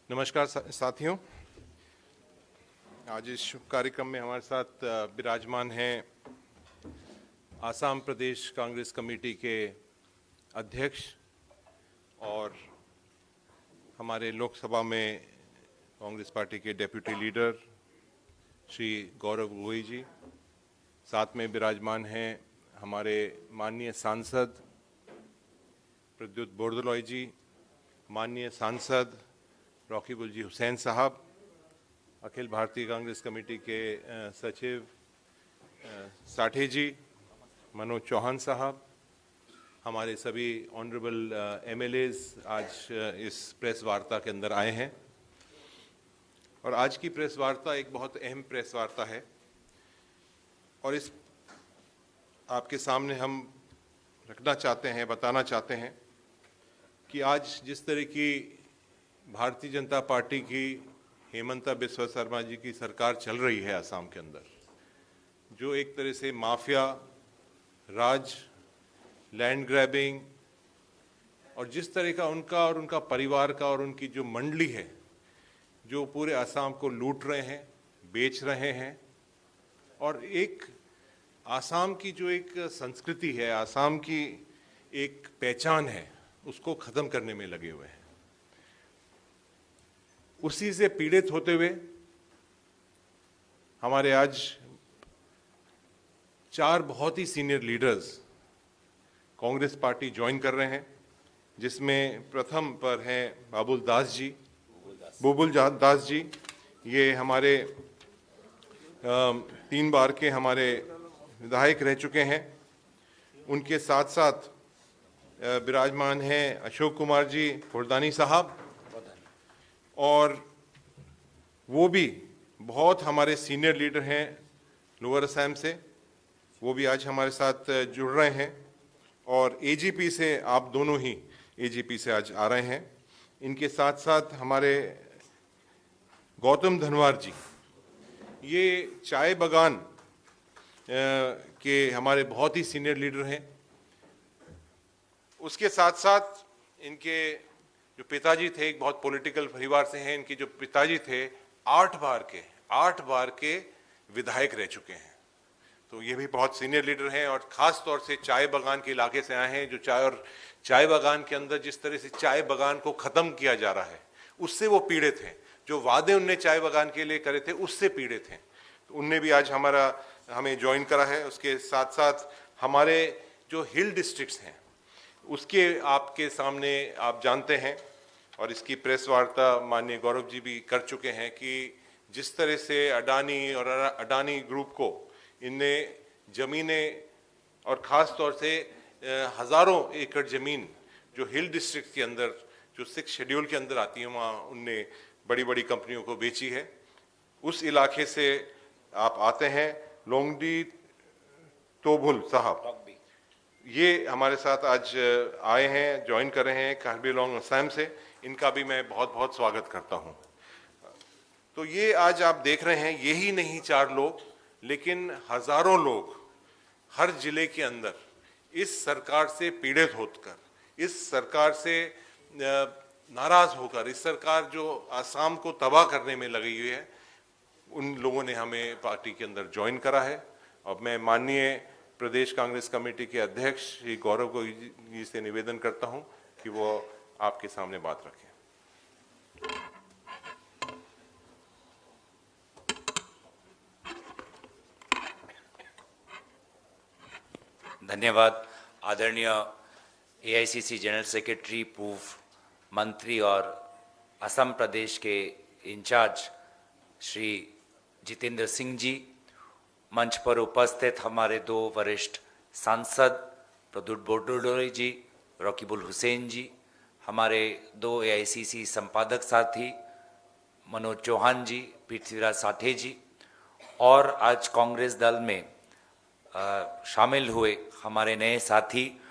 नमस्कार साथियों, आज इस शुभ कार्यक्रम में हमारे साथ विराजमान हैं आसाम प्रदेश कांग्रेस कमेटी के अध्यक्ष और हमारे लोकसभा में कांग्रेस पार्टी के डेप्यूटी लीडर श्री गौरव गोगोई जी। साथ में विराजमान हैं हमारे माननीय सांसद प्रद्युत बोरदोलोई जी, माननीय सांसद रॉकीबुल जी हुसैन साहब, अखिल भारतीय कांग्रेस कमेटी के सचिव साठे जी, मनोज चौहान साहब, हमारे सभी ऑनरेबल एमएलएज आज इस प्रेस वार्ता के अंदर आए हैं। और आज की प्रेस वार्ता एक बहुत अहम प्रेस वार्ता है और इस आपके सामने हम रखना चाहते हैं, बताना चाहते हैं कि आज जिस तरह की भारतीय जनता पार्टी की हेमंता बिस्वा शर्मा जी की सरकार चल रही है असम के अंदर, जो एक तरह से माफिया राज, लैंड ग्रैबिंग और जिस तरह का उनका और उनका परिवार का और उनकी जो मंडली है जो पूरे असम को लूट रहे हैं, बेच रहे हैं और एक असम की जो एक संस्कृति है, असम की एक पहचान है, उसको ख़त्म करने में लगे हुए हैं। उसी से पीड़ित होते हुए हमारे आज 4 बहुत ही senior leaders Congress party join कर रहे हैं, जिसमें प्रथम पर हैं बुबुल दास जी। ये हमारे 3 बार के हमारे विधायक रह चुके हैं। उनके साथ साथ विराजमान हैं अशोक कुमार जी फुलदानी साहब, और वो भी बहुत हमारे सीनियर लीडर हैं लोअर असम से, वो भी आज हमारे साथ जुड़ रहे हैं। और एजीपी से आप दोनों ही एजीपी से आज आ रहे हैं। इनके साथ साथ हमारे गौतम धनवार जी, ये चाय बागान के हमारे बहुत ही सीनियर लीडर हैं। उसके साथ साथ इनके जो पिताजी थे, एक बहुत पॉलिटिकल परिवार से हैं, इनके जो पिताजी थे 8 बार के विधायक रह चुके हैं। तो ये भी बहुत सीनियर लीडर हैं और ख़ास तौर से चाय बागान के इलाके से आए हैं, जो चाय बागान के अंदर जिस तरह से चाय बागान को ख़त्म किया जा रहा है उससे वो पीड़ित हैं। जो वादे उनने चाय बागान के लिए करे थे उससे पीड़ित हैं। तो उनने भी आज हमें ज्वाइन करा है। उसके साथ साथ हमारे जो हिल डिस्ट्रिक्ट्स हैं उसके आपके सामने आप जानते हैं, और इसकी प्रेस वार्ता माननीय गौरव जी भी कर चुके हैं कि जिस तरह से अडानी और अडानी ग्रुप को इनने ज़मीनें और ख़ास तौर से हज़ारों एकड़ ज़मीन जो हिल डिस्ट्रिक्ट के अंदर जो 6 शेड्यूल के अंदर आती हैं वहाँ उनने बड़ी बड़ी कंपनियों को बेची है। उस इलाके से आप आते हैं लोंगडी तोबुल साहब, ये हमारे साथ आज आए हैं, ज्वाइन कर रहे हैं कार्बी आंगलॉन्ग असम से। इनका भी मैं बहुत बहुत स्वागत करता हूं। तो ये आज आप देख रहे हैं, यही नहीं 4 लोग, लेकिन हजारों लोग हर जिले के अंदर इस सरकार से पीड़ित होकर, इस सरकार से नाराज होकर, इस सरकार जो असम को तबाह करने में लगी हुई है, उन लोगों ने हमें पार्टी के अंदर ज्वाइन करा है। और मैं माननीय प्रदेश कांग्रेस कमेटी के अध्यक्ष श्री गौरव गोगोई जी से निवेदन करता हूं कि वो आपके सामने बात रखें। धन्यवाद। आदरणीय एआईसीसी जनरल सेक्रेटरी, पूर्व मंत्री और असम प्रदेश के इंचार्ज श्री जितेंद्र सिंह जी, मंच पर उपस्थित हमारे 2 वरिष्ठ सांसद प्रद्युत बोरदोलोई जी, रॉकीबुल हुसैन जी, हमारे 2 एआईसीसी संपादक साथी मनोज चौहान जी, पृथ्वीराज साठे जी, और आज कांग्रेस दल में शामिल हुए हमारे नए साथी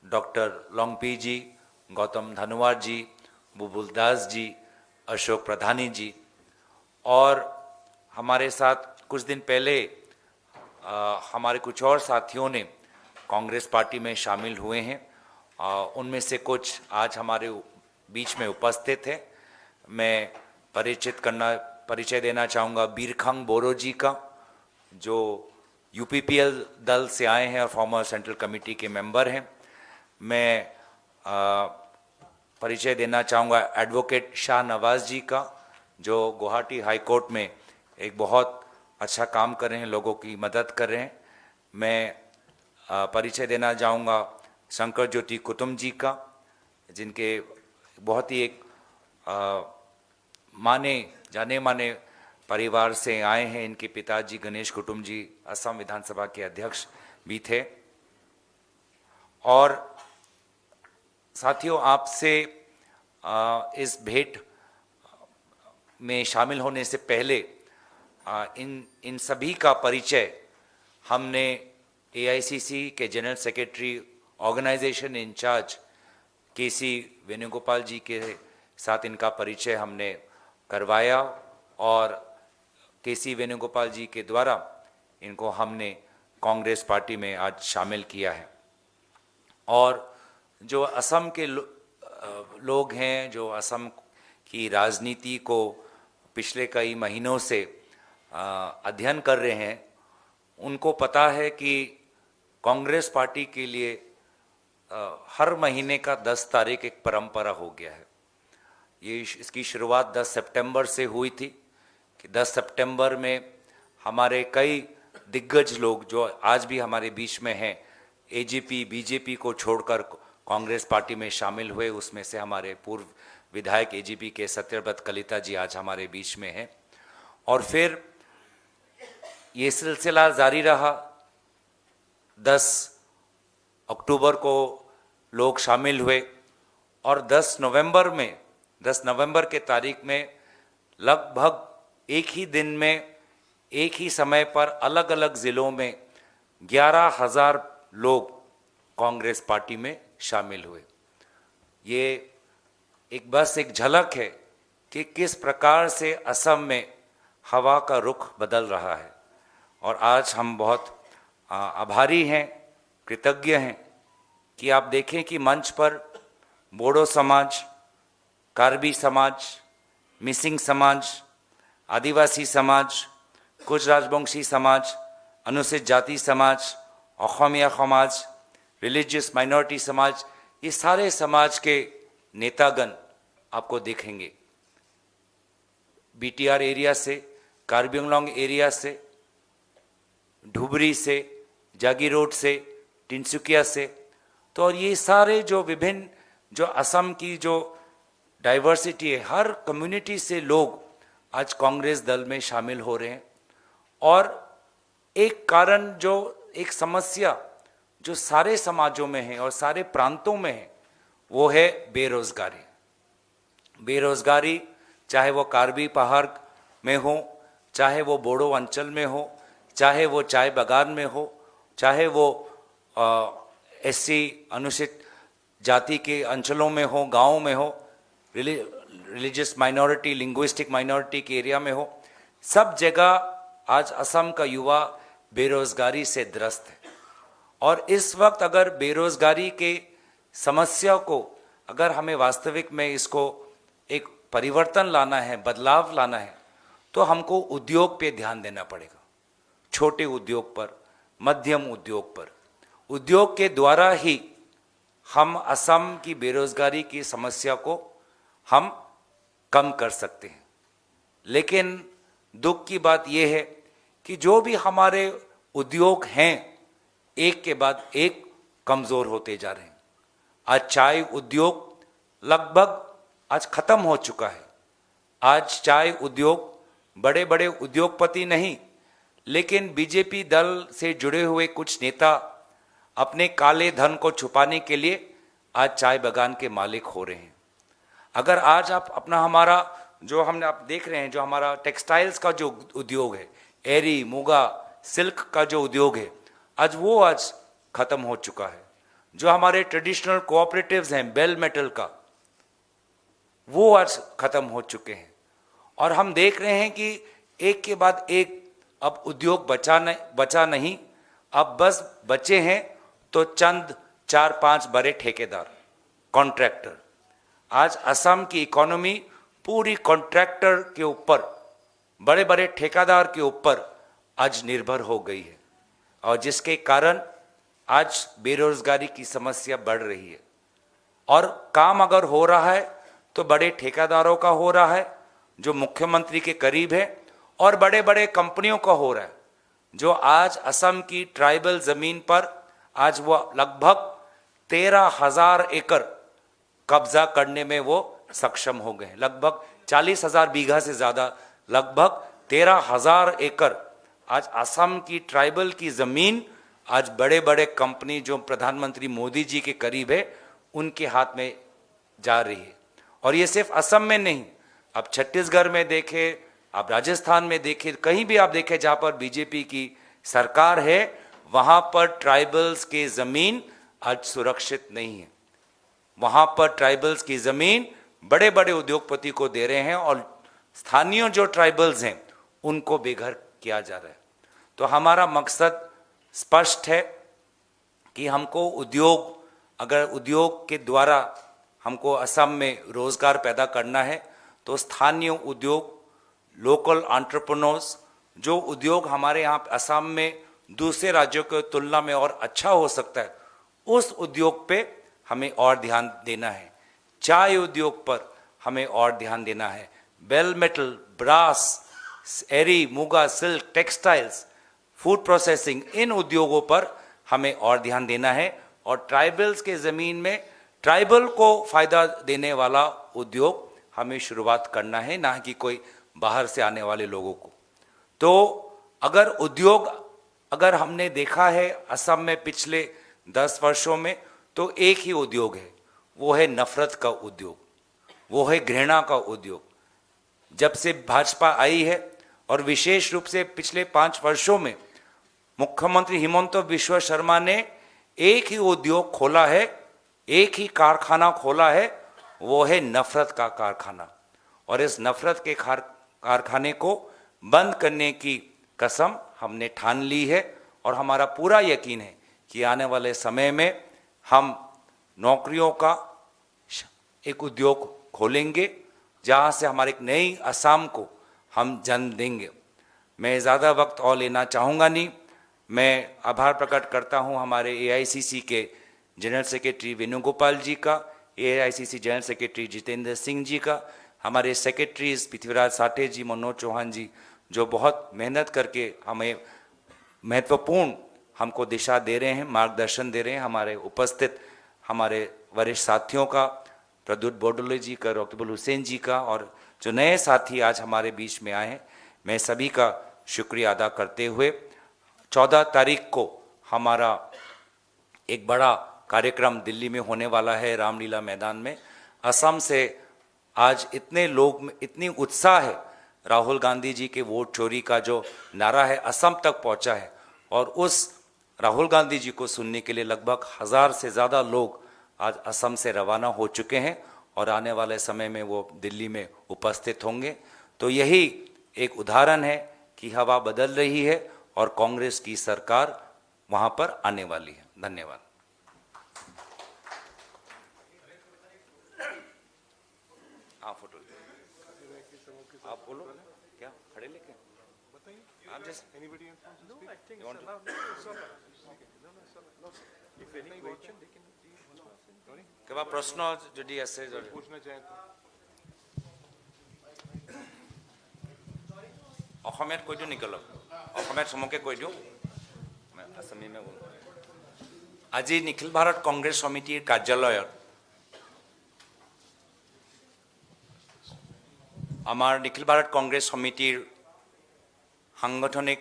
डॉक्टर लोंगपी जी, गौतम धनवार जी, बुबुल दास जी, अशोक प्रधानी जी, और हमारे साथ कुछ दिन पहले हमारे कुछ और साथियों ने कांग्रेस पार्टी में शामिल हुए हैं। उनमें से कुछ आज हमारे बीच में उपस्थित हैं। मैं परिचय देना चाहूँगा बीरखंग बोरो जी का, जो यूपीपीएल दल से आए हैं और फॉर्मर सेंट्रल कमेटी के मेंबर हैं। मैं परिचय देना चाहूँगा एडवोकेट शाह नवाज जी का, जो गुवाहाटी हाई कोर्ट में एक बहुत अच्छा काम कर रहे हैं, लोगों की मदद कर रहे हैं। मैं परिचय देना चाहूँगा शंकर ज्योति कुतुम जी का, जिनके बहुत ही एक जाने माने परिवार से आए हैं। इनके पिताजी गणेश कुटुम जी असम विधानसभा के अध्यक्ष भी थे। और साथियों, आपसे इस भेंट में शामिल होने से पहले इन सभी का परिचय हमने एआईसीसी के जनरल सेक्रेटरी, ऑर्गेनाइजेशन इंचार्ज केसी वेणुगोपाल जी के साथ इनका परिचय हमने करवाया और केसी वेणुगोपाल जी के द्वारा इनको हमने कांग्रेस पार्टी में आज शामिल किया है। और जो असम के लोग हैं, जो असम की राजनीति को पिछले कई महीनों से अध्ययन कर रहे हैं, उनको पता है कि कांग्रेस पार्टी के लिए हर महीने का 10 तारीख एक परंपरा हो गया है। इसकी शुरुआत 10 सितंबर से हुई थी कि 10 सितंबर में हमारे कई दिग्गज लोग जो आज भी हमारे बीच में हैं, एजीपी बीजेपी को छोड़कर कांग्रेस पार्टी में शामिल हुए। उसमें से हमारे पूर्व विधायक एजीपी के सत्यव्रत कलिता जी आज हमारे बीच में हैं। और फिर ये सिलसिला जारी रहा। 10 अक्टूबर को लोग शामिल हुए और 10 नवंबर के तारीख में लगभग एक ही दिन में, एक ही समय पर अलग अलग ज़िलों में 11,000 लोग कांग्रेस पार्टी में शामिल हुए। ये एक झलक है कि किस प्रकार से असम में हवा का रुख बदल रहा है। और आज हम बहुत आभारी हैं, कृतज्ञ हैं कि आप देखें कि मंच पर बोडो समाज, कार्बी समाज, मिसिंग समाज, आदिवासी समाज, कुछ राजवंशी समाज, अनुसूचित जाति समाज, अहोमिया समाज, रिलीजियस माइनॉरिटी समाज, ये सारे समाज के नेतागण आपको देखेंगे। बीटीआर एरिया से, कार्बी आंगलोंग एरिया से, धुबरी से, जागीरोड से, तिनसुकिया से। तो और ये सारे जो विभिन्न जो असम की जो डाइवर्सिटी है, हर कम्युनिटी से लोग आज कांग्रेस दल में शामिल हो रहे हैं। और एक कारण, जो एक समस्या जो सारे समाजों में है और सारे प्रांतों में है, वो है बेरोजगारी। बेरोजगारी चाहे वो कार्बी पहाड़ में हो, चाहे वो बोडो अंचल में हो, चाहे वो चाय बागान में हो, चाहे वो एससी अनुसूचित जाति के अंचलों में हो, गाँव में हो, रिलीजियस माइनॉरिटी, लिंग्विस्टिक माइनॉरिटी के एरिया में हो, सब जगह आज असम का युवा बेरोजगारी से ग्रस्त है। और इस वक्त अगर बेरोजगारी के समस्या को, अगर हमें वास्तविक में इसको एक परिवर्तन लाना है, बदलाव लाना है, तो हमको उद्योग पे ध्यान देना पड़ेगा। छोटे उद्योग पर, मध्यम उद्योग पर। उद्योग के द्वारा ही हम असम की बेरोजगारी की समस्या को हम कम कर सकते हैं। लेकिन दुख की बात यह है कि जो भी हमारे उद्योग हैं, एक के बाद एक कमज़ोर होते जा रहे हैं। आज चाय उद्योग लगभग आज खत्म हो चुका है। आज चाय उद्योग, बड़े बड़े उद्योगपति नहीं, लेकिन बीजेपी दल से जुड़े हुए कुछ नेता अपने काले धन को छुपाने के लिए आज चाय बागान के मालिक हो रहे हैं। अगर आज आप अपना हमारा जो हमने आप देख रहे हैं, जो हमारा टेक्सटाइल्स का जो उद्योग है, एरी, मुगा, सिल्क का जो उद्योग है, आज खत्म हो चुका है। जो हमारे ट्रेडिशनल कोऑपरेटिव्स हैं बेल मेटल का, वो आज खत्म हो चुके हैं। और हम देख रहे हैं कि एक के बाद एक अब उद्योग बचा नहीं, अब बस बचे हैं तो चंद 4-5 बड़े ठेकेदार, कॉन्ट्रैक्टर। आज असम की इकोनॉमी पूरी कॉन्ट्रैक्टर के ऊपर, बड़े बड़े ठेकेदार के ऊपर आज निर्भर हो गई है, और जिसके कारण आज बेरोजगारी की समस्या बढ़ रही है। और काम अगर हो रहा है तो बड़े ठेकेदारों का हो रहा है जो मुख्यमंत्री के करीब है, और बड़े बड़े कंपनियों का हो रहा है जो आज असम की ट्राइबल जमीन पर आज वो लगभग 13,000 एकड़ कब्जा करने में वो सक्षम हो गए। लगभग 40,000 बीघा से ज्यादा, लगभग 13,000 एकड़ आज असम की ट्राइबल की जमीन आज बड़े बड़े कंपनी जो प्रधानमंत्री मोदी जी के करीब है उनके हाथ में जा रही है। और ये सिर्फ असम में नहीं, आप छत्तीसगढ़ में देखें, आप राजस्थान में देखें, कहीं भी आप देखें जहां पर बीजेपी की सरकार है वहां पर ट्राइबल्स की जमीन आज सुरक्षित नहीं है। वहां पर ट्राइबल्स की जमीन बड़े बड़े उद्योगपति को दे रहे हैं और स्थानीय जो ट्राइबल्स हैं उनको बेघर किया जा रहा है। तो हमारा मकसद स्पष्ट है कि हमको उद्योग, अगर उद्योग के द्वारा हमको असम में रोजगार पैदा करना है तो स्थानीय उद्योग, लोकल एंटरप्रेन्योर्स, जो उद्योग हमारे यहाँ असम में दूसरे राज्यों की तुलना में और अच्छा हो सकता है, उस उद्योग पे हमें और ध्यान देना है। चाय उद्योग पर हमें और ध्यान देना है। Bell metal, brass, Eri, Muga, silk, textiles, food processing, इन उद्योगों पर हमें और ध्यान देना है। और ट्राइबल्स के ज़मीन में ट्राइबल को फायदा देने वाला उद्योग हमें शुरुआत करना है, ना कि कोई बाहर से आने वाले लोगों को। तो अगर उद्योग, अगर हमने देखा है असम में पिछले 10 वर्षों में, तो एक ही उद्योग है, वो है नफरत का उद्योग, वो है घृणा का उद्योग। जब से भाजपा आई है और विशेष रूप से पिछले 5 वर्षों में मुख्यमंत्री हिमंत बिस्वा शर्मा ने एक ही उद्योग खोला है, एक ही कारखाना खोला है, वो है नफरत का कारखाना। और इस नफरत के कारखाने को बंद करने की कसम हमने ठान ली है। और हमारा पूरा यकीन है कि आने वाले समय में हम नौकरियों का एक उद्योग खोलेंगे जहां से हमारे एक नई असम को हम जन्म देंगे। मैं ज़्यादा वक्त और लेना चाहूँगा नहीं। मैं आभार प्रकट करता हूं हमारे एआईसीसी के जनरल सेक्रेटरी वेणुगोपाल जी का, AICC general secretary Jitendra Singh ji का, हमारे सेक्रेटरीज पृथ्वीराज साठे जी, मनोज चौहान जी, जो बहुत मेहनत करके हमें महत्वपूर्ण हमको दिशा दे रहे हैं, मार्गदर्शन दे रहे हैं। हमारे उपस्थित हमारे वरिष्ठ साथियों का, प्रद्युत बोडोले जी का, रकीबुल हुसैन जी का, और जो नए साथी आज हमारे बीच में आए हैं, मैं सभी का शुक्रिया अदा करते हुए 14 तारीख को हमारा एक बड़ा कार्यक्रम दिल्ली में होने वाला है, रामलीला मैदान में। असम से आज इतने लोग में इतनी उत्साह है, राहुल गांधी जी के वोट चोरी का जो नारा है असम तक पहुंचा है, और उस राहुल गांधी जी को सुनने के लिए लगभग 1000 से ज़्यादा लोग आज असम से रवाना हो चुके हैं और आने वाले समय में वो दिल्ली में उपस्थित होंगे। तो यही एक उदाहरण है कि हवा बदल रही है और कांग्रेस की सरकार वहां पर आने वाली है। धन्यवाद। हाँ, फोटो आप बोलो क्या खड़े लेके आप जैसे কিবা প্রশ্ন যদি আছে पूछना चाहें तो অসমীয়াত কৈ দিওঁ নেকি? অলপ অসমীয়াত চমুকে কৈ দিওঁ, আসামী মে বলো। আজি নিখিল ভাৰত কংগ্ৰেছ সমিতিৰ কাৰ্যালয়ত আমাৰ নিখিল ভাৰত কংগ্ৰেছ সমিতিৰ সাংগঠনিক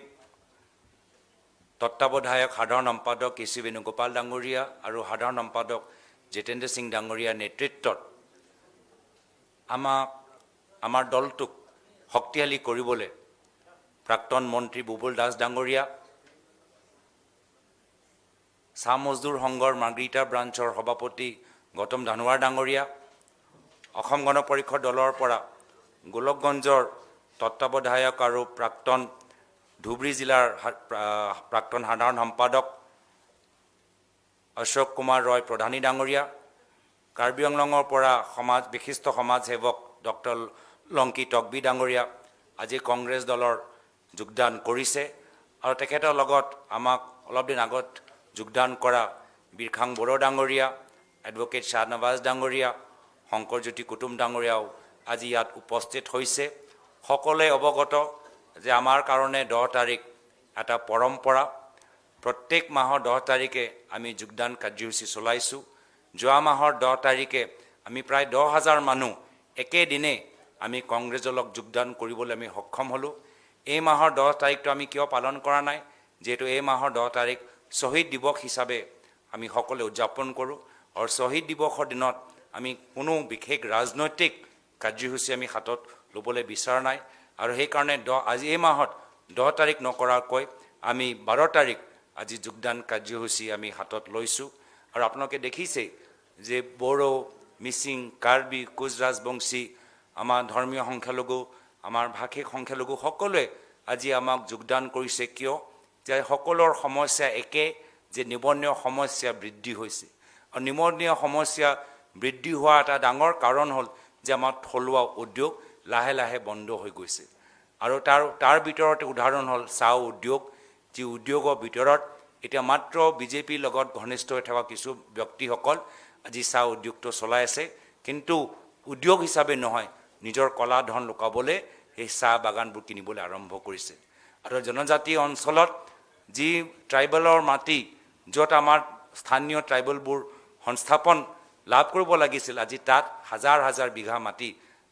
তত্ত্বাৱধায়ক সাধাৰণ সম্পাদক কেচি বেণুগোপাল ডাঙৰীয়া আৰু সাধাৰণ সম্পাদক জিতেন্দ্ৰ সিং ডাঙৰীয়াৰ নেতৃত্বত আমাৰ দলটোক শক্তিশালী কৰিবলৈ প্ৰাক্তন মন্ত্ৰী বুবুল দাস ডাঙৰীয়া, চাহ মজদুৰ সংঘৰ মাৰ্গৰিটা ব্ৰাঞ্চৰ সভাপতি গৌতম ধানোৱাৰ ডাঙৰীয়া, অসম গণ পৰিষদ দলৰ পৰা গোলকগঞ্জৰ তত্ত্বাৱধায়ক আৰু প্ৰাক্তন ধুবুৰী জিলাৰ প্ৰাক্তন সাধাৰণ সম্পাদক অশোক কুমাৰ ৰয় প্ৰধানী ডাঙৰীয়া, কাৰ্বি আংলঙৰ পৰা বিশিষ্ট সমাজ সেৱক ডক্টৰ লংকি টকবি ডাঙৰীয়া আজি কংগ্ৰেছ দলৰ যোগদান কৰিছে আৰু তেখেতৰ লগত আমাক অলপ দিন আগত যোগদান কৰা বীৰখাং বড়ো ডাঙৰীয়া, এডভোকেট শ্বাহনৱাজ ডাঙৰীয়া, শংকৰজ্যোতি কুটুম ডাঙৰীয়াও আজি ইয়াত উপস্থিত হৈছে। সকলোৱে অৱগত যে আমাৰ কাৰণে 10 তাৰিখ এটা পৰম্পৰা। প্ৰত্যেক মাহৰ 10 তাৰিখে আমি যোগদান কাৰ্যসূচী চলাইছোঁ। যোৱা মাহৰ 10 তাৰিখে আমি প্ৰায় 10,000 মানুহ একেদিনে আমি কংগ্ৰেছ দলক যোগদান কৰিবলৈ আমি সক্ষম হ'লোঁ। এই মাহৰ 10 তাৰিখটো আমি কিয় পালন কৰা নাই? যিহেতু এই মাহৰ 10 তাৰিখ শ্বহীদ দিৱস হিচাপে আমি সকলোৱে উদযাপন কৰোঁ আৰু শ্বহীদ দিৱসৰ দিনত আমি কোনো বিশেষ ৰাজনৈতিক কাৰ্যসূচী আমি হাতত ল'বলৈ বিচৰা নাই আৰু সেইকাৰণে আজি এই মাহত 10 তাৰিখ নকৰাকৈ আমি 12 তাৰিখ আজি যোগদান কাৰ্যসূচী আমি হাতত লৈছোঁ। আৰু আপোনালোকে দেখিছে যে বড়ো, মিচিং, কাৰ্বি, কোচ ৰাজবংশী, আমাৰ ধৰ্মীয় সংখ্যালঘু, আমাৰ ভাষিক সংখ্যালঘু সকলোৱে আজি আমাক যোগদান কৰিছে। কিয়? যে সকলোৰ সমস্যা একে, যে নিবনুৱা সমস্যা বৃদ্ধি হৈছে আৰু নিবনুৱা সমস্যা বৃদ্ধি হোৱা এটা ডাঙৰ কাৰণ হ'ল যে আমাৰ থলুৱা উদ্যোগ লাহে লাহে বন্ধ হৈ গৈছে আৰু তাৰ ভিতৰতে উদাহৰণ হ'ল চাহ উদ্যোগ, যি উদ্যোগৰ ভিতৰত এতিয়া মাত্ৰ বিজেপিৰ লগত ঘনিষ্ঠ হৈ থকা কিছু ব্যক্তিসকল আজি চাহ উদ্যোগটো চলাই আছে, কিন্তু উদ্যোগ হিচাপে নহয়, নিজৰ কলা ধন লুকাবলৈ সেই চাহ বাগানবোৰ কিনিবলৈ আৰম্ভ কৰিছে। আৰু জনজাতি অঞ্চলত যি ট্ৰাইবেলৰ মাটি, য'ত আমাৰ স্থানীয় ট্ৰাইবেলবোৰ সংস্থাপন লাভ কৰিব লাগিছিল, আজি তাত হাজাৰ হাজাৰ বিঘা মাটি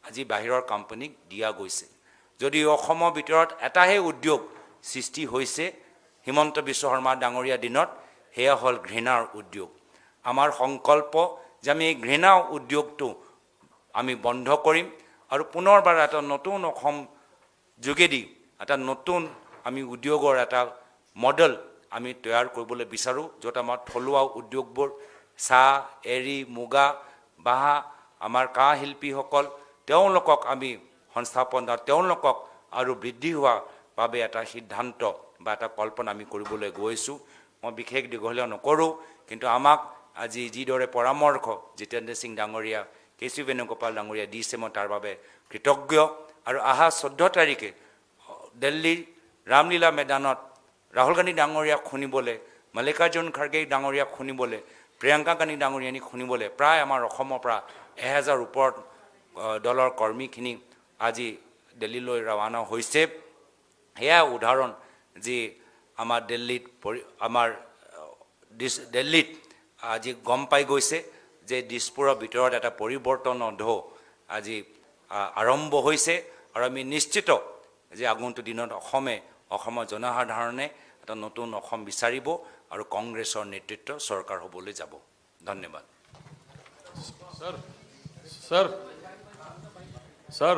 আজি বাহিৰৰ কোম্পানীক দিয়া গৈছে। যদি অসমৰ ভিতৰত এটাহে উদ্যোগ সৃষ্টি হৈছে হিমন্ত বিশ্ব শৰ্মা ডাঙৰীয়াৰ দিনত, সেয়া হ'ল ঘৃণাৰ উদ্যোগ। আমাৰ সংকল্প যে আমি এই ঘৃণা উদ্যোগটো আমি বন্ধ কৰিম আৰু পুনৰবাৰ এটা নতুন অসম যোগেদি এটা নতুন আমি উদ্যোগৰ এটা মডেল আমি তৈয়াৰ কৰিবলৈ বিচাৰোঁ, য'ত আমাৰ থলুৱা উদ্যোগবোৰ চাহ, এৰী, মুগা, বাঁহ, আমাৰ কাঁহ শিল্পীসকল, তেওঁলোকক আমি সংস্থাপন তেওঁলোকক আৰু বৃদ্ধি হোৱাৰ বাবে এটা সিদ্ধান্ত বা এটা কল্পনা আমি কৰিবলৈ গৈছোঁ। মই বিশেষ দীঘলীয়া নকৰোঁ, কিন্তু আমাক আজি যিদৰে পৰামৰ্শ জিতেন্দ্ৰ সিং ডাঙৰীয়া, কেচি বেণুগোপাল ডাঙৰীয়া দিছে, মই তাৰ বাবে কৃতজ্ঞ। আৰু অহা 14 তাৰিখে দিল্লী ৰামলীলা ময়দানত ৰাহুল গান্ধী ডাঙৰীয়াক শুনিবলৈ, মল্লিকাৰ্জুন খাৰ্গে ডাঙৰীয়াক শুনিবলৈ, প্ৰিয়ংকা গান্ধী ডাঙৰীয়ানীক শুনিবলৈ প্ৰায় আমাৰ অসমৰ পৰা 1000 ওপৰত দলৰ কৰ্মীখিনি আজি দিল্লীলৈ ৰাওনা হৈছে। সেয়া উদাহৰণ যি আমাৰ দিল্লীত আজি গম পাই গৈছে যে দিছপুৰৰ ভিতৰত এটা পৰিৱৰ্তনৰ ঢৌ আজি আৰম্ভ হৈছে আৰু আমি নিশ্চিত যে আগন্তুক দিনত অসমৰ জনসাধাৰণে এটা নতুন অসম বিচাৰিব আৰু কংগ্ৰেছৰ নেতৃত্ব চৰকাৰ হ'বলৈ যাব। ধন্যবাদ। सर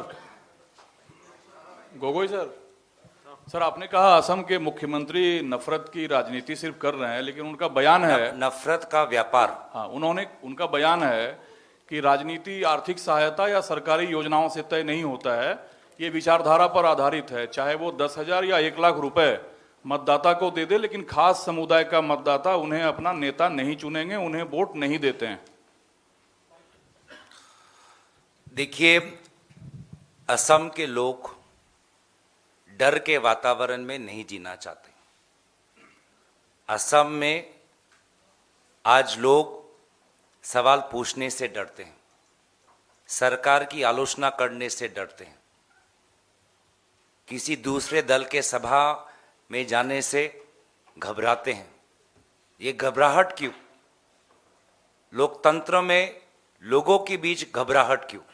गोगोई सर आपने कहा असम के मुख्यमंत्री नफरत की राजनीति सिर्फ कर रहे हैं, लेकिन उनका बयान है नफरत का व्यापार। हाँ, उनका बयान है कि राजनीति आर्थिक सहायता या सरकारी योजनाओं से तय नहीं होता है, ये विचारधारा पर आधारित है। चाहे वो 10,000 या 1 लाख रुपए मतदाता को दे दे, लेकिन खास समुदाय का मतदाता उन्हें अपना नेता नहीं चुनेंगे, उन्हें वोट नहीं देते हैं। देखिए, असम के लोग डर के वातावरण में नहीं जीना चाहते। असम में आज लोग सवाल पूछने से डरते हैं, सरकार की आलोचना करने से डरते हैं, किसी दूसरे दल के सभा में जाने से घबराते हैं। ये घबराहट क्यों? लोकतंत्र में लोगों के बीच घबराहट क्यों?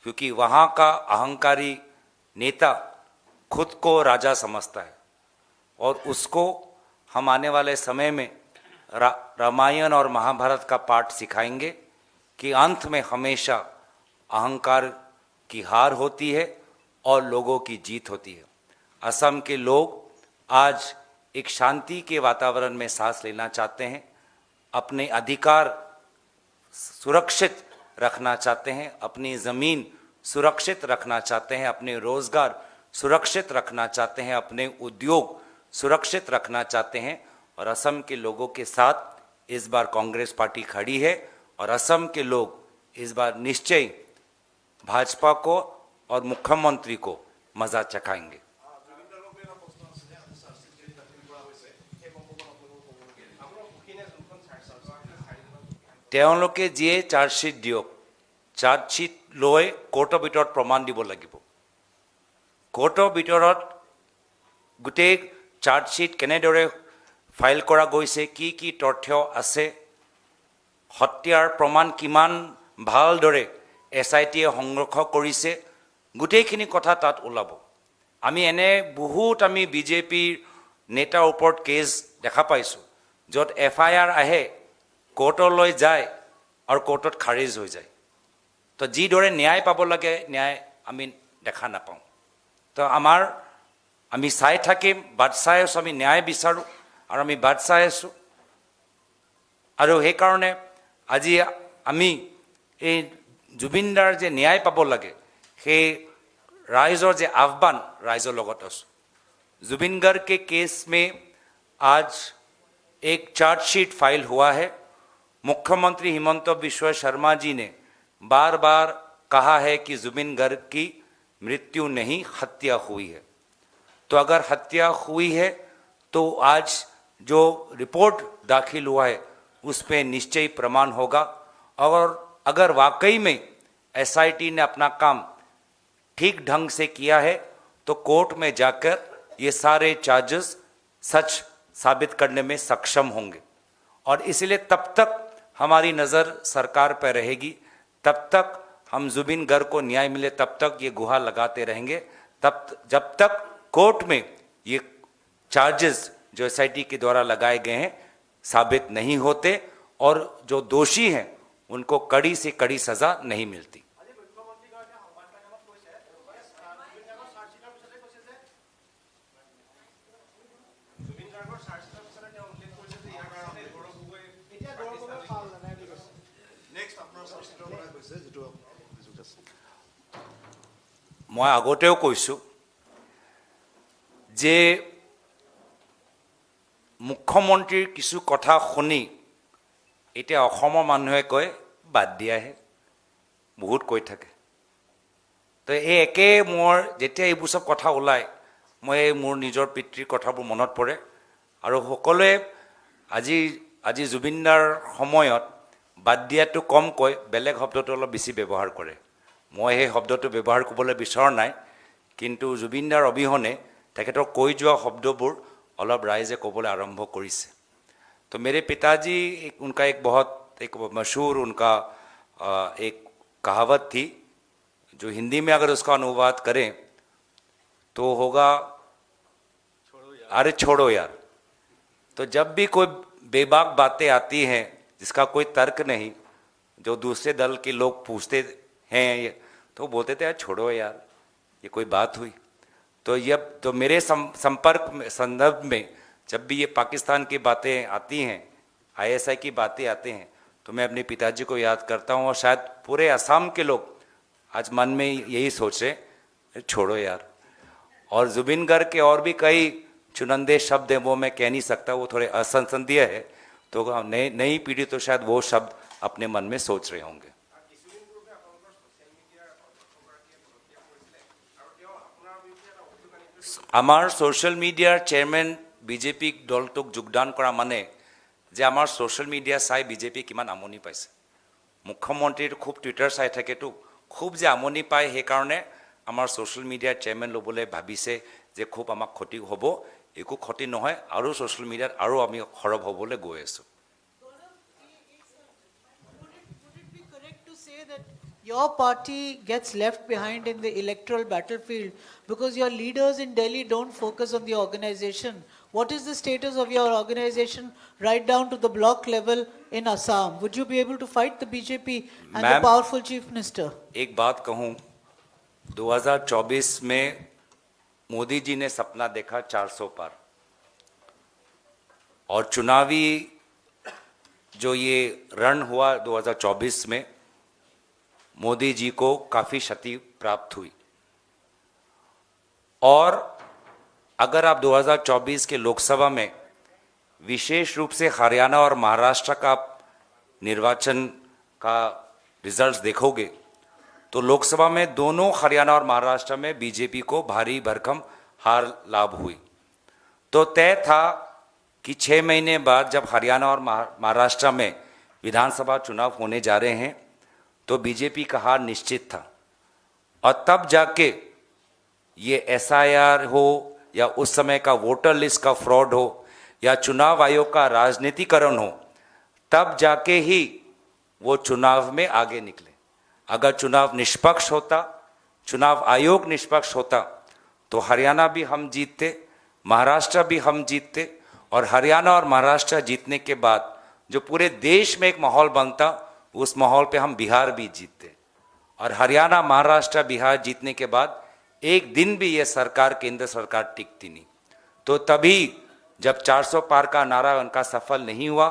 क्योंकि वहाँ का अहंकारी नेता खुद को राजा समझता है और उसको हम आने वाले समय में रामायण और महाभारत का पाठ सिखाएंगे कि अंत में हमेशा अहंकार की हार होती है और लोगों की जीत होती है। असम के लोग आज एक शांति के वातावरण में सांस लेना चाहते हैं, अपने अधिकार सुरक्षित रखना चाहते हैं, अपनी ज़मीन सुरक्षित रखना चाहते हैं, अपने रोज़गार सुरक्षित रखना चाहते हैं, अपने उद्योग सुरक्षित रखना चाहते हैं। और असम के लोगों के साथ इस बार कांग्रेस पार्टी खड़ी है और असम के लोग इस बार निश्चय भाजपा को और मुख्यमंत्री को मजा चखाएंगे। তেওঁলোকে যিয়ে চাৰ্জশ্বিট দিয়ক, চাৰ্জশ্বিট লৈ কোৰ্টৰ ভিতৰত প্ৰমাণ দিব লাগিব। কোৰ্টৰ ভিতৰত গোটেই চাৰ্জশ্বিট কেনেদৰে ফাইল কৰা গৈছে, কি কি তথ্য আছে, হত্যাৰ প্ৰমাণ কিমান ভালদৰে SITয়ে সংৰক্ষণ কৰিছে, গোটেইখিনি কথা তাত ওলাব। আমি বহুত বিজেপিৰ নেতাৰ ওপৰত কেছ দেখা পাইছোঁ, য'ত FIR আহে, কোৰ্টলৈ যায় আৰু কোৰ্টত খাৰিজ হৈ যায়। তো যিদৰে ন্যায় পাব লাগে, ন্যায় আমি দেখা নাপাওঁ। তো আমি চাই থাকিম, বাট চাই আছোঁ, আমি ন্যায় বিচাৰোঁ আৰু আমি বাট চাই আছোঁ। আৰু সেইকাৰণে আজি আমি এই জুবিনদাৰ যে ন্যায় পাব লাগে, সেই राइजर जे आह्वान राइजर लगत आसो। जुबिन गार्ग के केस में आज एक चार्जशीट फाइल हुआ है। मुख्यमंत्री हिमंत बिश्व शर्मा जी ने बार बार कहा है कि जुबिन गार्ग की मृत्यु नहीं, हत्या हुई है। तो अगर हत्या हुई है तो आज जो रिपोर्ट दाखिल हुआ है उस पर निश्चय प्रमाण होगा। और अगर वाकई में SIT ने अपना काम ठीक ढंग से किया है तो कोर्ट में जाकर ये सारे चार्जेस सच साबित करने में सक्षम होंगे। और इसलिए तब तक हमारी नज़र सरकार पर रहेगी, तब तक हम जुबिन गार्ग को न्याय मिले तब तक ये गुहार लगाते रहेंगे, जब तक कोर्ट में ये चार्जेस जो SIT के द्वारा लगाए गए हैं साबित नहीं होते और जो दोषी हैं उनको कड़ी से कड़ी सज़ा नहीं मिलती। मैं আগতেও কৈছোঁ যে মুখ্যমন্ত্ৰীৰ কিছু কথা শুনি এতিয়া অসমৰ মানুহে কয় বাদ দিয়াহে, বহুত কৈ থাকে। তো এই একে মোৰ যেতিয়া এইবোৰ চব কথা ওলায়, মই মোৰ নিজৰ পিতৃৰ কথাবোৰ মনত পৰে। আৰু সকলোৱে আজি জুবিনদাৰ সময়ত বাদ দিয়াটো কম কয়, বেলেগ শব্দটো অলপ বেছি ব্যৱহাৰ কৰে। মই সেই শব্দটো ব্যৱহাৰ কৰিবলৈ বিচৰা নাই, কিন্তু জুবিনদাৰ অবিহনে তেখেতৰ কৈ যোৱা শব্দবোৰ অলপ ৰাইজে ক'বলৈ আৰম্ভ কৰিছে। तो मेरे पिताजी उनका एक मशहूर उनका एक कहावत थी, जो हिंदी में अगर उसका अनुवाद करें तो होगा अरे छोड़ो यार। तो जब भी कोई बेबाक बातें आती हैं जिसका कोई तर्क नहीं, जो दूसरे दल के लोग पूछते हैं तो बोलते थे यार छोड़ो यार, ये कोई बात हुई। तो मेरे संदर्भ में जब भी ये पाकिस्तान की बातें आती हैं, ISI की बातें आते हैं, तो मैं अपने पिताजी को याद करता हूँ। और शायद पूरे असम के लोग आज मन में यही सोचे छोड़ो यार। और जुबिन गार्ग के और भी कई चुनिंदे शब्द हैं, वो मैं कह नहीं सकता, वो थोड़े असंसदीय है। तो नई पीढ़ी तो शायद वो शब्द अपने मन में सोच रहे होंगे। आमार सोशल मीडिया चेयरमैन বিজেপি দলটোক যোগদান কৰা মানে যে আমাৰ সোশ্যাল মিডিয়া চাই বিজেপি কিমান আমনি পাইছে। মুখ্যমন্ত্ৰীৰ খুব টুইটাৰ চাই থাকেতো, খুব যে আমনি পায় সেইকাৰণে আমাৰ সোশ্যাল মিডিয়াৰ চেয়াৰমেন ল'বলৈ ভাবিছে যে খুব আমাক ক্ষতি হ'ব। একো ক্ষতি নহয়, আৰু সোশ্যাল মিডিয়াত আৰু আমি সৰব হ'বলৈ গৈ আছোঁ। Your party gets left behind in the electoral battlefield because your leaders in Delhi don't focus on the organization. What is the status of your organization right down to the block level in Assam? Would you be able to fight the BJP and the powerful chief minister? एक बात कहूँ, 2024 में मोदी जी ने सपना देखा 400 पार, और चुनावी जो ये रण हुआ 2024 में मोदी जी को काफ़ी क्षति प्राप्त हुई। और अगर आप 2024 के लोकसभा में विशेष रूप से हरियाणा और महाराष्ट्र का निर्वाचन का रिजल्ट्स देखोगे तो लोकसभा में दोनों हरियाणा और महाराष्ट्र में बीजेपी को भारी भरकम हार लाभ हुई। तो तय था कि 6 महीने बाद जब हरियाणा और महाराष्ट्र में विधानसभा चुनाव होने जा रहे हैं तो बीजेपी का हार निश्चित था। और तब जाके ये SIR हो या उस समय का वोटर लिस्ट का फ्रॉड हो या चुनाव आयोग का राजनीतिकरण हो, तब जाके ही वो चुनाव में आगे निकले। अगर चुनाव निष्पक्ष होता, चुनाव आयोग निष्पक्ष होता, तो हरियाणा भी हम जीतते, महाराष्ट्र भी हम जीतते, और हरियाणा और महाराष्ट्र जीतने के बाद जो पूरे देश में एक माहौल बनता, उस माहौल पे हम बिहार भी जीतते। और हरियाणा, महाराष्ट्र, बिहार जीतने के बाद एक दिन भी ये सरकार, केंद्र सरकार टिकती नहीं। तो तभी जब 400 पार का नारा उनका सफल नहीं हुआ,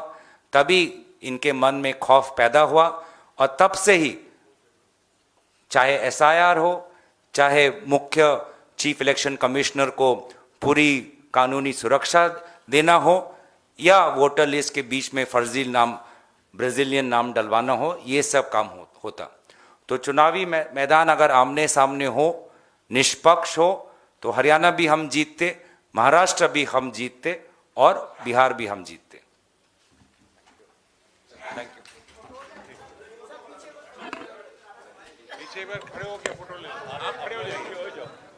तभी इनके मन में खौफ पैदा हुआ, और तब से ही चाहे SIR हो, चाहे मुख्य चीफ इलेक्शन कमिश्नर को पूरी कानूनी सुरक्षा देना हो, या वोटर लिस्ट के बीच में फर्जी नाम, ब्राजीलियन नाम डलवाना हो, ये सब काम होता। तो चुनावी मैदान अगर आमने सामने हो, निष्पक्ष हो, तो हरियाणा भी हम जीतते, महाराष्ट्र भी हम जीतते, और बिहार भी हम जीतते। पीछे एक बार खड़े होकर फोटो ले लो। आप खड़े हो जाइए।